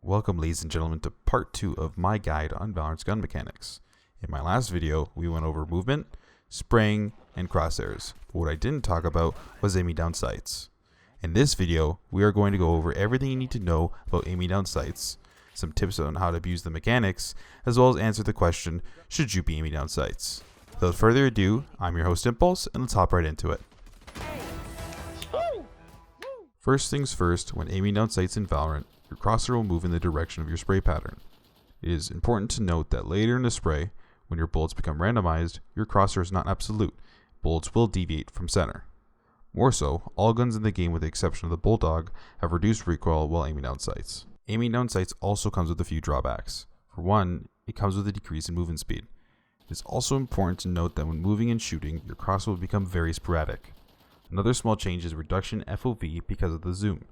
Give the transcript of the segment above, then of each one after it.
Welcome ladies and gentlemen to part 2 of my guide on Valorant's gun mechanics. In my last video, we went over movement, spraying, and crosshairs, but what I didn't talk about was aiming down sights. In this video, we are going to go over everything you need to know about aiming down sights, some tips on how to abuse the mechanics, as well as answer the question, should you be aiming down sights? Without further ado, I'm your host Impulse, and let's hop right into it. First things first, when aiming down sights in Valorant, your crosshair will move in the direction of your spray pattern. It is important to note that later in the spray, when your bullets become randomized, your crosshair is not absolute. Bullets will deviate from center. More so, all guns in the game with the exception of the Bulldog have reduced recoil while aiming down sights. Aiming down sights also comes with a few drawbacks. For one, it comes with a decrease in movement speed. It is also important to note that when moving and shooting, your crosshair will become very sporadic. Another small change is reduction in FOV because of the zoom,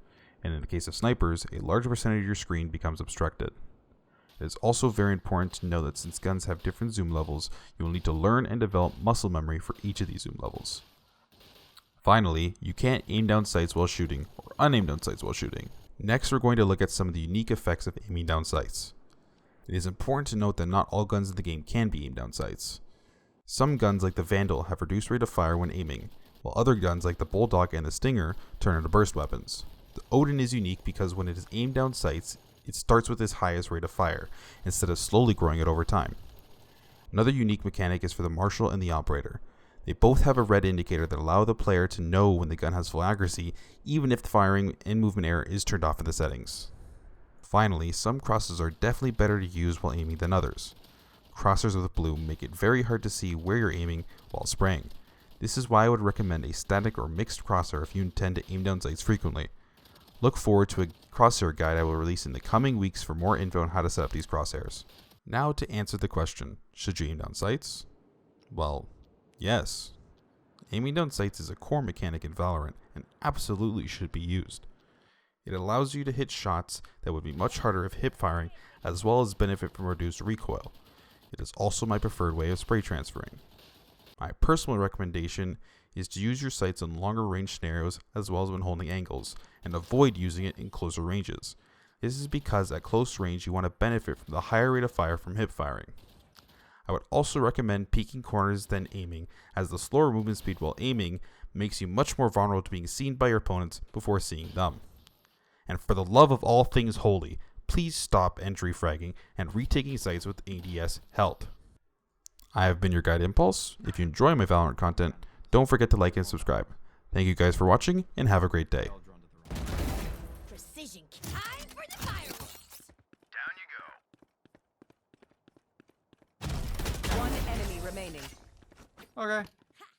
and in the case of snipers, a large percentage of your screen becomes obstructed. It is also very important to know that since guns have different zoom levels, you will need to learn and develop muscle memory for each of these zoom levels. Finally, you can't aim down sights while shooting, or unaim down sights while shooting. Next, we're going to look at some of the unique effects of aiming down sights. It is important to note that not all guns in the game can be aimed down sights. Some guns like the Vandal have reduced rate of fire when aiming, while other guns like the Bulldog and the Stinger turn into burst weapons. The Odin is unique because when it is aimed down sights, it starts with its highest rate of fire, instead of slowly growing it over time. Another unique mechanic is for the Marshal and the Operator. They both have a red indicator that allow the player to know when the gun has full accuracy, even if the firing and movement error is turned off in the settings. Finally, some crosses are definitely better to use while aiming than others. Crosshairs with blue make it very hard to see where you're aiming while spraying. This is why I would recommend a static or mixed crosshair if you intend to aim down sights frequently. Look forward to a crosshair guide I will release in the coming weeks for more info on how to set up these crosshairs. Now to answer the question, should you aim down sights? Well, yes. Aiming down sights is a core mechanic in Valorant and absolutely should be used. It allows you to hit shots that would be much harder if hip firing, as well as benefit from reduced recoil. It is also my preferred way of spray transferring. My personal recommendation is to use your sights in longer range scenarios as well as when holding angles, and avoid using it in closer ranges. This is because at close range you want to benefit from the higher rate of fire from hip firing. I would also recommend peeking corners than aiming, as the slower movement speed while aiming makes you much more vulnerable to being seen by your opponents before seeing them. And for the love of all things holy, please stop entry fragging and retaking sights with ADS held. I have been your guide Impulse. If you enjoy my Valorant content, don't forget to like and subscribe. Thank you guys for watching, and have a great day. Precision time for the fireworks. Down you go. One enemy remaining. Okay.